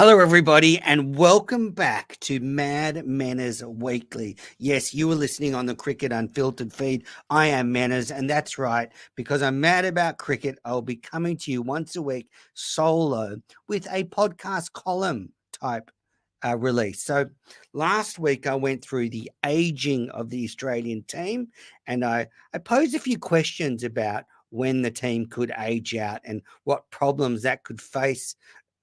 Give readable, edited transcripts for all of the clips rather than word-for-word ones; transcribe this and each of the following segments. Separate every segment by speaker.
Speaker 1: Hello, everybody, and welcome back to Mad Manners Weekly. Yes, you are listening on the Cricket Unfiltered feed. I am Manners, and that's right, because I'm mad about cricket, I'll be coming to you once a week solo with a podcast column type release. So last week, I went through the aging of the Australian team, and I posed a few questions about when the team could age out and what problems that could face,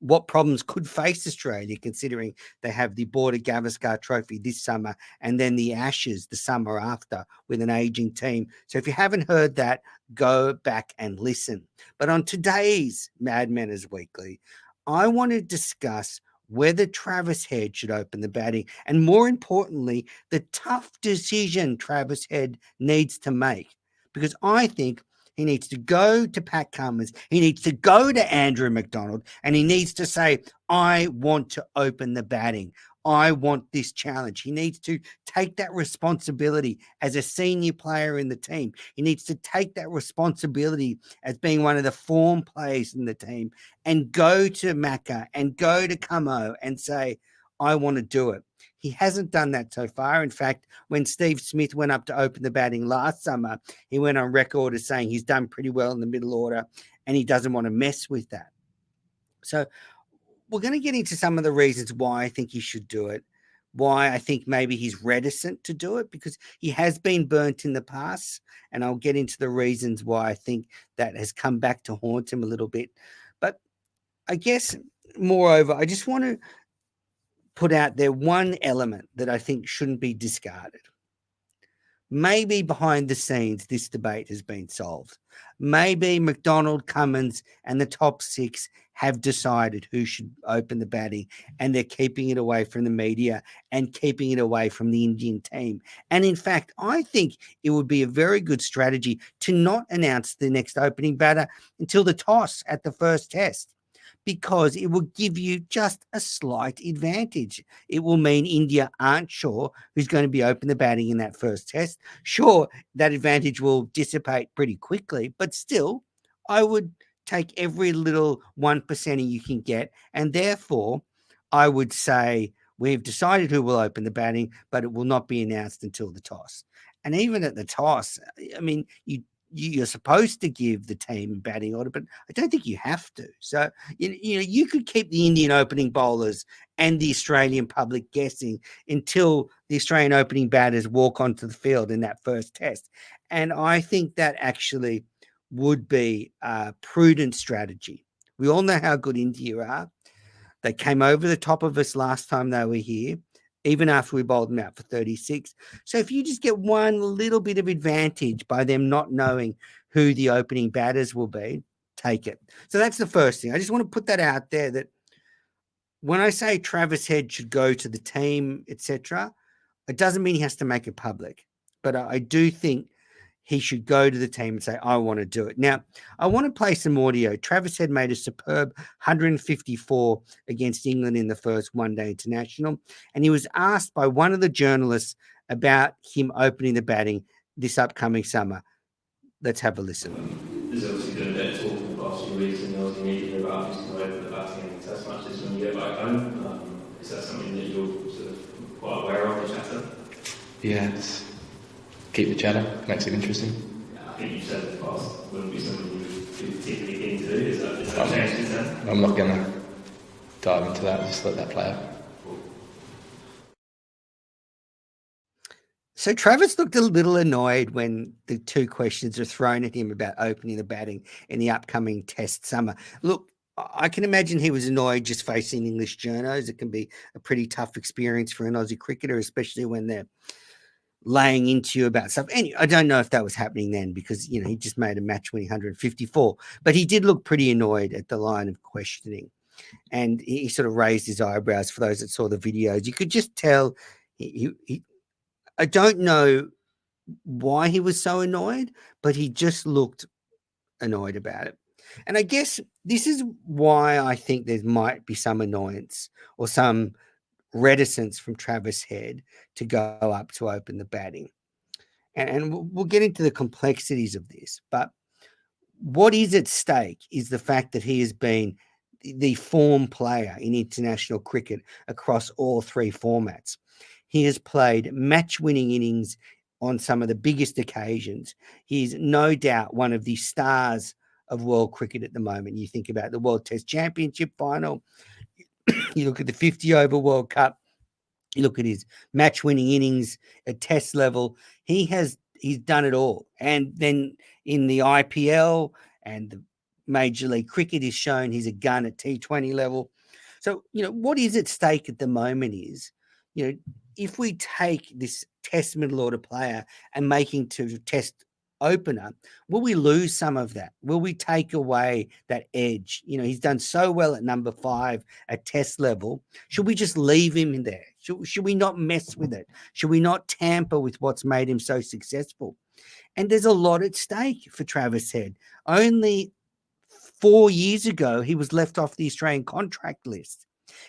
Speaker 1: what problems could face Australia, considering they have the Border Gavaskar Trophy this summer and then the Ashes the summer after with an aging team. So if you haven't heard that, go back and listen. But on today's Mad Manners Weekly, I want to discuss whether Travis Head should open the batting, and more importantly, the tough decision Travis Head needs to make. Because I think he needs to go to Pat Cummins. He needs to go to Andrew McDonald, and he needs to say, I want to open the batting. I want this challenge. He needs to take that responsibility as a senior player in the team. He needs to take that responsibility as being one of the form players in the team and go to Macca and go to Camo and say, I want to do it. He hasn't done that so far. In fact, when Steve Smith went up to open the batting last summer, he went on record as saying he's done pretty well in the middle order and he doesn't want to mess with that. So we're going to get into some of the reasons why I think he should do it, why I think maybe he's reticent to do it, because he has been burnt in the past. And I'll get into the reasons why I think that has come back to haunt him a little bit. But I guess, moreover, I just want to put out there one element that I think shouldn't be discarded. Maybe behind the scenes, this debate has been solved. Maybe McDonald, Cummins, and the top six have decided who should open the batting, and they're keeping it away from the media and keeping it away from the Indian team. And in fact, I think it would be a very good strategy to not announce the next opening batter until the toss at the first test, because it will give you just a slight advantage. It will mean India aren't sure who's going to be open the batting in that first test. Sure, that advantage will dissipate pretty quickly, but still, I would take every little 1% you can get. And therefore, I would say we've decided who will open the batting, but it will not be announced until the toss. And even at the toss, I mean, you're supposed to give the team batting order, but I don't think you have to. So you could keep the Indian opening bowlers and the Australian public guessing until the Australian opening batters walk onto the field in that first test. And I think that actually would be a prudent strategy. We all know how good India are. They came over the top of us last time they were here, even after we bowled them out for 36. So if you just get one little bit of advantage by them not knowing who the opening batters will be, take it. So that's the first thing. I just want to put that out there, that when I say Travis Head should go to the team, etc., it doesn't mean he has to make it public. But I do think he should go to the team and say, I want to do it. Now, I want to play some audio. Travis Head made a superb 154 against England in the first one-day international, and he was asked by one of the journalists about him opening the batting this upcoming summer. Let's have a listen.
Speaker 2: There's obviously been a bit of talk in the past few weeks in the Aussie media about who's going to open the batting in test matches when you get back home. Is that something that you're sort of quite aware of, the chatter?
Speaker 3: Yeah, keep the chatter, makes it interesting.
Speaker 2: I think you said in the past wouldn't be something you would be particularly keen to do. Is that changed since then?
Speaker 3: I'm not going to dive into that, just let that play out.
Speaker 1: So Travis looked a little annoyed when the two questions are thrown at him about opening the batting in the upcoming test summer. Look, I can imagine he was annoyed just facing English journos. It can be a pretty tough experience for an Aussie cricketer, especially when they're laying into you about stuff. And I don't know if that was happening then, because, he just made a match-winning 154. But he did look pretty annoyed at the line of questioning. And he sort of raised his eyebrows. For those that saw the videos, you could just tell I don't know why he was so annoyed, but he just looked annoyed about it. And I guess this is why I think there might be some annoyance or some reticence from Travis Head to go up to open the batting. And we'll get into the complexities of this. But what is at stake is the fact that he has been the form player in international cricket across all three formats. He has played match-winning innings on some of the biggest occasions. He's no doubt one of the stars of world cricket at the moment. You think about the World Test Championship final, you look at the 50-over World Cup, you look at his match-winning innings at Test level. He's done it all. And then in the IPL and the Major League Cricket, he's shown he's a gun at T20 level. So, what is at stake at the moment is, if we take this Test middle order player and make him to Test opener, will we lose some of that? Will we take away that edge? He's done so well at number 5 at Test level. Should we just leave him in there? Should we not mess with it? Should we not tamper with what's made him so successful? And there's a lot at stake for Travis Head. Only 4 years ago, he was left off the Australian contract list,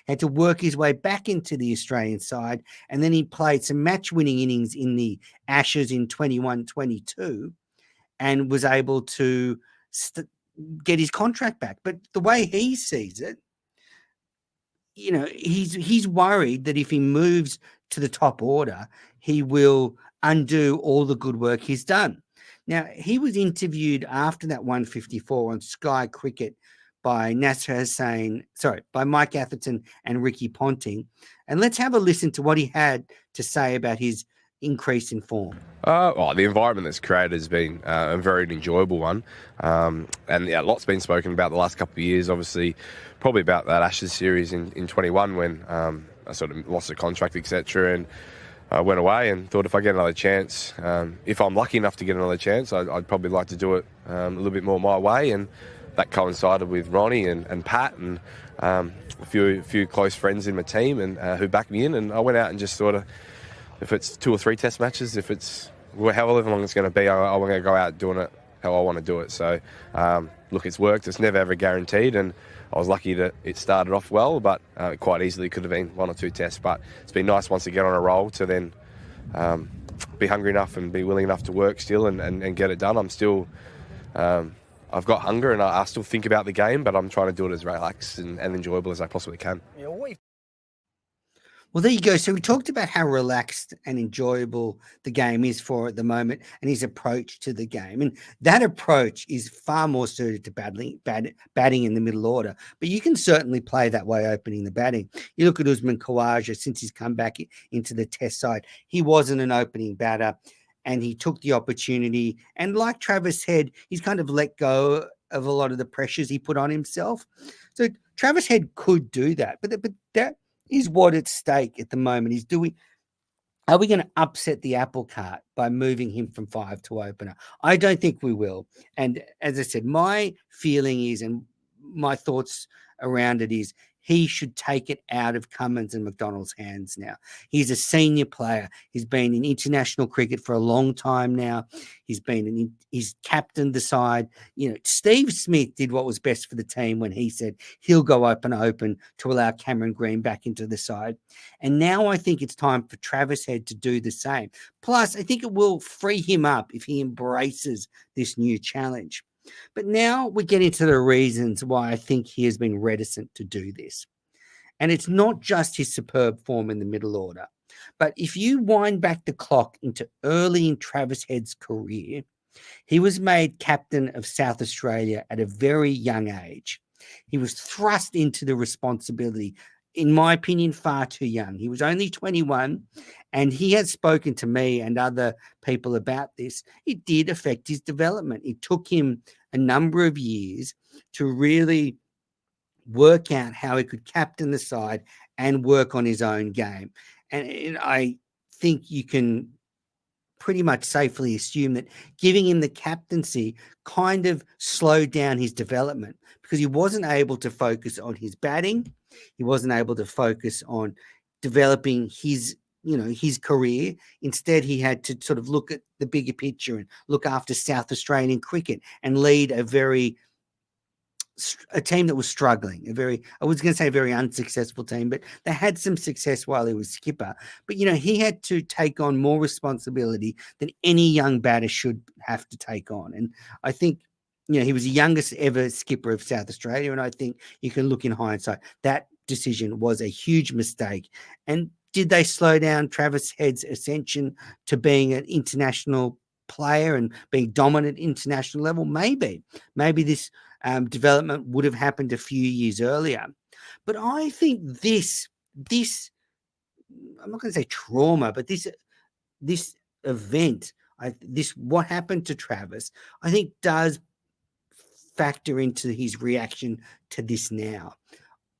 Speaker 1: had to work his way back into the Australian side, and then he played some match-winning innings in the Ashes in 21-22 and was able to get his contract back. But the way he sees it, he's worried that if he moves to the top order, he will undo all the good work he's done. Now, he was interviewed after that 154 on Sky Cricket by by Mike Atherton and Ricky Ponting. And let's have a listen to what he had to say about his increase in form.
Speaker 4: The environment that's created has been a very enjoyable one. And a lot's been spoken about the last couple of years, obviously, probably about that Ashes series in 21 when I sort of lost the contract, etc. And I went away and thought if I get another chance, if I'm lucky enough to get another chance, I'd probably like to do it a little bit more my way. And that coincided with Ronnie and Pat and a few close friends in my team and who backed me in. And I went out and just sort of, if it's 2 or 3 test matches, if it's however long it's going to be, I want to go out doing it how I want to do it. So, look, it's worked. It's never ever guaranteed. And I was lucky that it started off well, but quite easily could have been 1 or 2 tests. But it's been nice once to get on a roll to then be hungry enough and be willing enough to work still and get it done. I'm still... I've got hunger and I still think about the game, but I'm trying to do it as relaxed and enjoyable as I possibly can.
Speaker 1: Well, there you go. So we talked about how relaxed and enjoyable the game is for at the moment and his approach to the game. And that approach is far more suited to batting in the middle order. But you can certainly play that way opening the batting. You look at Usman Khawaja since he's come back into the Test side. He wasn't an opening batter and he took the opportunity. And like Travis Head, he's kind of let go of a lot of the pressures he put on himself. So Travis Head could do that. But that is what at stake at the moment. Are we going to upset the apple cart by moving him from 5 to opener? I don't think we will. And as I said, my feeling is, and my thoughts around it is, he should take it out of Cummins and McDonald's hands now. He's a senior player. He's been in international cricket for a long time now. He's captained the side. Steve Smith did what was best for the team when he said he'll go open to allow Cameron Green back into the side. And now I think it's time for Travis Head to do the same. Plus, I think it will free him up if he embraces this new challenge. But now we get into the reasons why I think he has been reticent to do this. And it's not just his superb form in the middle order. But if you wind back the clock into early in Travis Head's career, he was made captain of South Australia at a very young age. He was thrust into the responsibility, in my opinion, far too young. He was only 21, and he has spoken to me and other people about this. It did affect his development. It took him a number of years to really work out how he could captain the side and work on his own game. And I think you can pretty much safely assume that giving him the captaincy kind of slowed down his development because he wasn't able to focus on his batting. He wasn't able to focus on developing his career. Instead, he had to sort of look at the bigger picture and look after South Australian cricket and lead a team that was struggling, I was going to say a very unsuccessful team, but they had some success while he was skipper. But, he had to take on more responsibility than any young batter should have to take on. And I think, he was the youngest ever skipper of South Australia, and I think you can look in hindsight that decision was a huge mistake. And did they slow down Travis Head's ascension to being an international player and being dominant international level? Maybe this development would have happened a few years earlier. But I think this I'm not going to say trauma, but this event, what happened to Travis, I think does factor into his reaction to this now.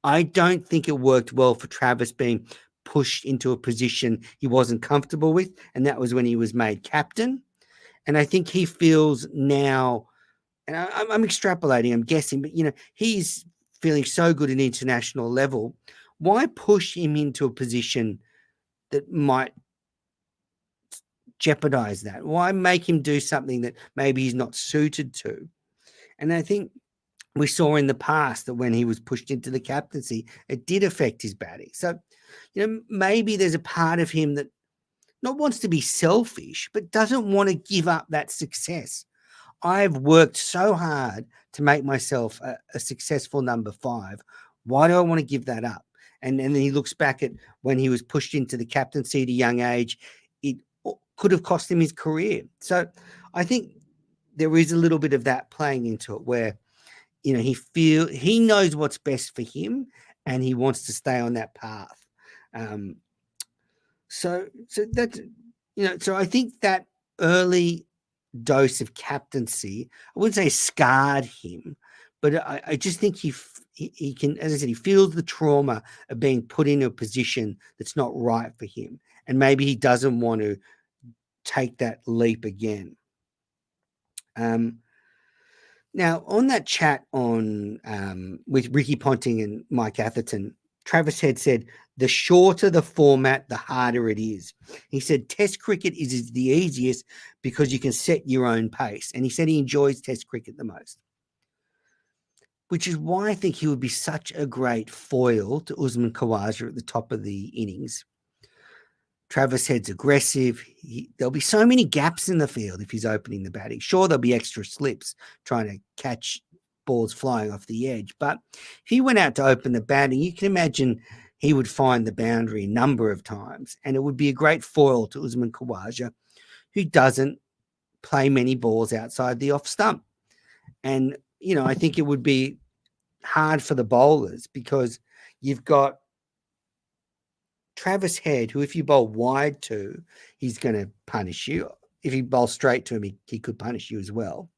Speaker 1: I don't think it worked well for Travis being pushed into a position he wasn't comfortable with, and that was when he was made captain. And I think he feels now, and I'm extrapolating, I'm guessing, but he's feeling so good at international level. Why push him into a position that might jeopardize that? Why make him do something that maybe he's not suited to? And I think we saw in the past that when he was pushed into the captaincy, it did affect his batting. So, maybe there's a part of him that not wants to be selfish, but doesn't want to give up that success. I've worked so hard to make myself a successful number 5. Why do I want to give that up? And then he looks back at when he was pushed into the captaincy at a young age, it could have cost him his career. So I think there is a little bit of that playing into it where, he knows what's best for him and he wants to stay on that path. So that, so I think that early dose of captaincy, I wouldn't say scarred him, but I just think he can, as I said, he feels the trauma of being put in a position that's not right for him. And maybe he doesn't want to take that leap again. Now, on that chat with Ricky Ponting and Mike Atherton, Travis Head said, the shorter the format, the harder it is. He said, Test cricket is the easiest because you can set your own pace. And he said he enjoys Test cricket the most, which is why I think he would be such a great foil to Usman Khawaja at the top of the innings. Travis Head's aggressive. There'll be so many gaps in the field if he's opening the batting. Sure, there'll be extra slips trying to catch balls flying off the edge. But if he went out to open the batting, you can imagine he would find the boundary a number of times. And it would be a great foil to Usman Khawaja, who doesn't play many balls outside the off stump. And, I think it would be hard for the bowlers because you've got Travis Head, who if you bowl wide to, he's going to punish you. If you bowl straight to him, he could punish you as well.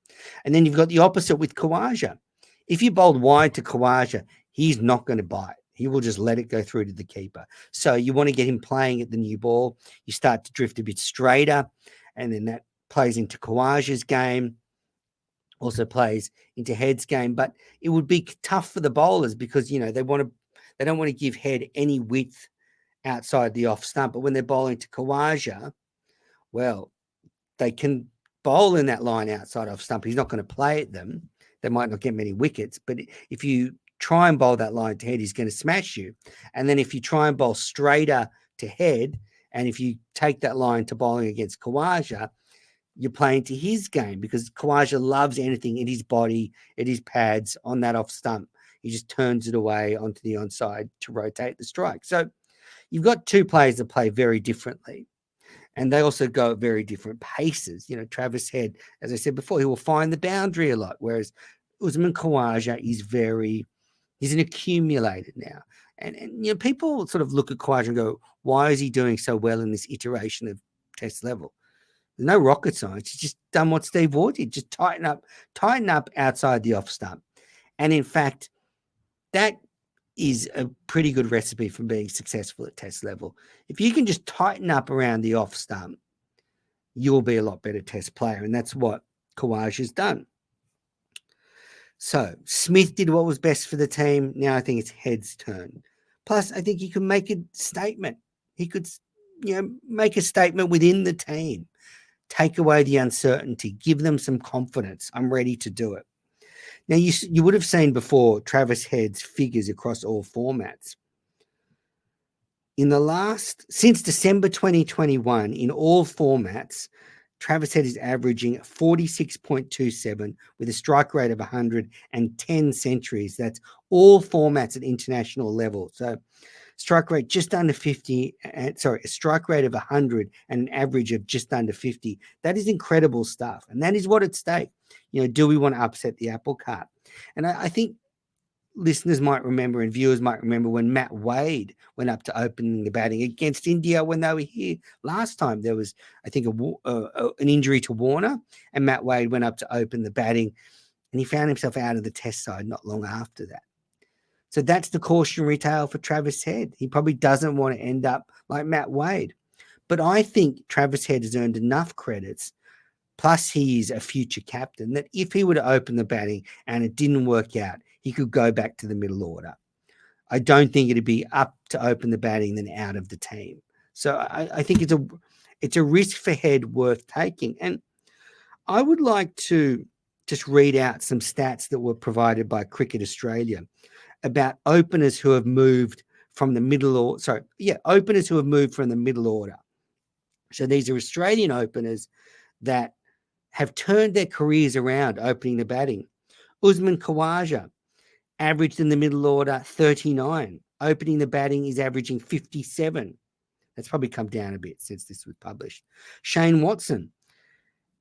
Speaker 1: And then you've got the opposite with Khawaja. If you bowled wide to Khawaja, he's not going to bite. He will just let it go through to the keeper. So you want to get him playing at the new ball. You start to drift a bit straighter, and then that plays into Khawaja's game, also plays into Head's game. But it would be tough for the bowlers because, they don't want to give Head any width outside the off stump. But when they're bowling to Khawaja, well, they can bowl in that line outside off stump. He's not going to play at them. They might not get many wickets, but if you try and bowl that line to Head, he's going to smash you. And then if you try and bowl straighter to Head, and if you take that line to bowling against Khawaja, you're playing to his game because Khawaja loves anything in his body, at his pads, on that off stump. He just turns it away onto the onside to rotate the strike. So you've got two players that play very differently. And they also go at very different paces. Travis Head, as I said before, he will find the boundary a lot, whereas Usman Khawaja is he's an accumulator now. And people sort of look at Khawaja and go, why is he doing so well in this iteration of Test level? There's no rocket science. He's just done what Steve Waugh did, just tighten up outside the off stump. And in fact, that is a pretty good recipe for being successful at Test level. If you can just tighten up around the off stump, you'll be a lot better Test player. And that's what Khawaja's done. So Smith did what was best for the team. Now I think it's Head's turn. Plus, I think he could make a statement. He could, make a statement within the team, take away the uncertainty, give them some confidence. I'm ready to do it. Now, you would have seen before Travis Head's figures across all formats. Since December 2021, in all formats, Travis Head is averaging 46.27 with a strike rate of 110 centuries. That's all formats at international level. So strike rate just under 50, a strike rate of 100 and an average of just under 50. That is incredible stuff. And that is what at stake. Do we want to upset the apple cart? And I think listeners might remember and viewers might remember when Matt Wade went up to opening the batting against India when they were here last time. There was, I think, an injury to Warner, and Matt Wade went up to open the batting, and he found himself out of the test side not long after that. So that's the cautionary tale for Travis Head. He probably doesn't want to end up like Matt Wade. But I think Travis Head has earned enough credits, plus he is a future captain, that if he were to open the batting and it didn't work out, he could go back to the middle order. I don't think it'd be up to open the batting than out of the team. So I think it's a risk for Head worth taking. And I would like to just read out some stats that were provided by Cricket Australia about openers who have moved from the middle order. Openers who have moved from the middle order. So these are Australian openers that have turned their careers around opening the batting. Usman Khawaja averaged in the middle order 39. Opening the batting is averaging 57. That's probably come down a bit since this was published. Shane Watson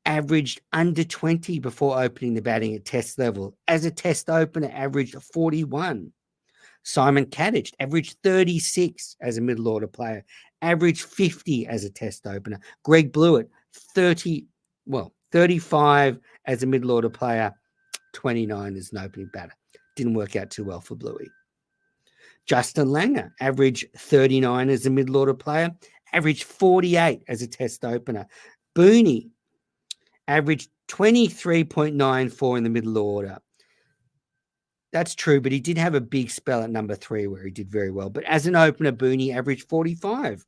Speaker 1: averaged under 20 before opening the batting at test level. As a test opener, averaged 41. Simon Kadich averaged 36 as a middle order player, averaged 50 as a test opener. Greg Blewett, 35 as a middle order player, 29 as an opening batter. Didn't work out too well for Bluey. Justin Langer averaged 39 as a middle order player, averaged 48 as a test opener. Booney averaged 23.94 in the middle order. That's true, but he did have a big spell at number 3 where he did very well. But as an opener, Booney averaged 45.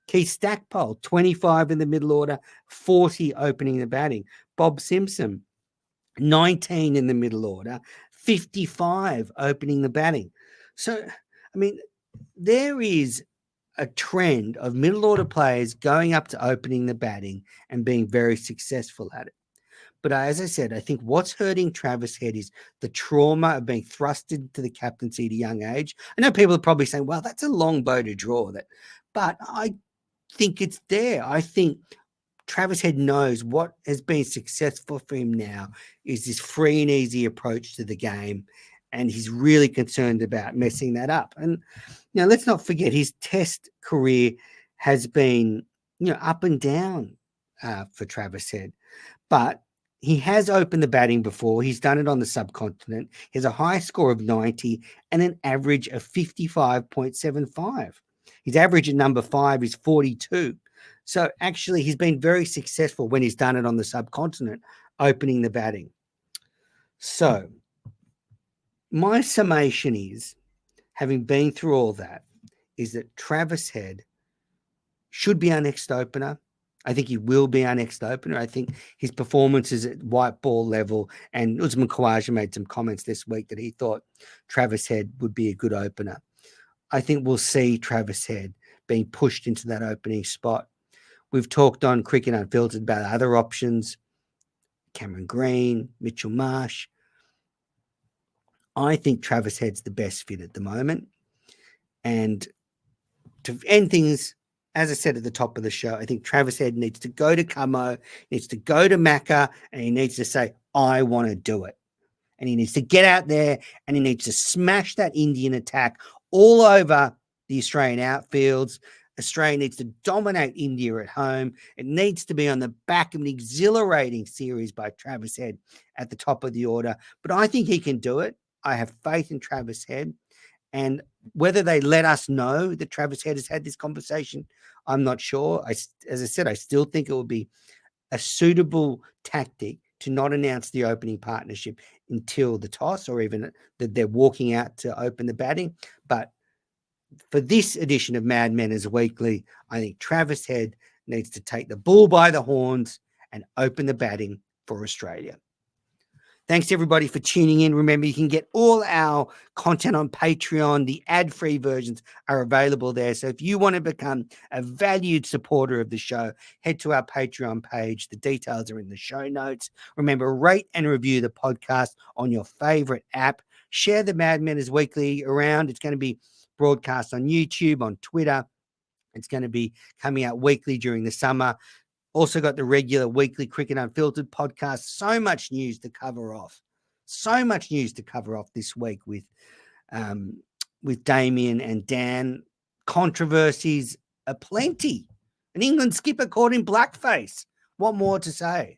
Speaker 1: Keith Stackpole, 25 in the middle order, 40 opening the batting. Bob Simpson, 19 in the middle order, 55 opening the batting. So, I mean, there is a trend of middle order players going up to opening the batting and being very successful at it. But as I said, I think what's hurting Travis Head is the trauma of being thrust into the captaincy at a young age. I know people are probably saying, well, that's a long bow to draw, but I think it's there. I think Travis Head knows what has been successful for him now is this free and easy approach to the game, and he's really concerned about messing that up. And now let's not forget his test career has been, up and down for Travis Head, but he has opened the batting before. He's done it on the subcontinent. He has a high score of 90 and an average of 55.75. His average at number 5 is 42. So actually, he's been very successful when he's done it on the subcontinent, opening the batting. So my summation is, having been through all that, is that Travis Head should be our next opener. I think he will be our next opener. I think his performance is at white ball level, and Usman Khawaja made some comments this week that he thought Travis Head would be a good opener. I think we'll see Travis Head being pushed into that opening spot. We've talked on Cricket Unfiltered about other options, Cameron Green, Mitchell Marsh. I think Travis Head's the best fit at the moment. And to end things, as I said at the top of the show, I think Travis Head needs to go to Como, needs to go to Macca, and he needs to say, I want to do it. And he needs to get out there and he needs to smash that Indian attack all over the Australian outfields. Australia needs to dominate India at home. It needs to be on the back of an exhilarating series by Travis Head at the top of the order. But I think he can do it. I have faith in Travis Head. And whether they let us know that Travis Head has had this conversation, I'm not sure. As I said, I still think it would be a suitable tactic to not announce the opening partnership until the toss, or even that they're walking out to open the batting. But for this edition of Mad Manners Weekly, I think Travis Head needs to take the bull by the horns and open the batting for Australia. Thanks everybody for tuning in. Remember, you can get all our content on Patreon. The ad-free versions are available there. So if you want to become a valued supporter of the show, head to our Patreon page. The details are in the show notes. Remember, rate and review the podcast on your favorite app. Share the Mad Manners Weekly around. It's going to be broadcast on YouTube, on Twitter. It's going to be coming out weekly during the summer. Also got the regular weekly Cricket Unfiltered podcast. So much news to cover off. So much news to cover off this week with Damien and Dan. Controversies aplenty. An England skipper caught in blackface. What more to say?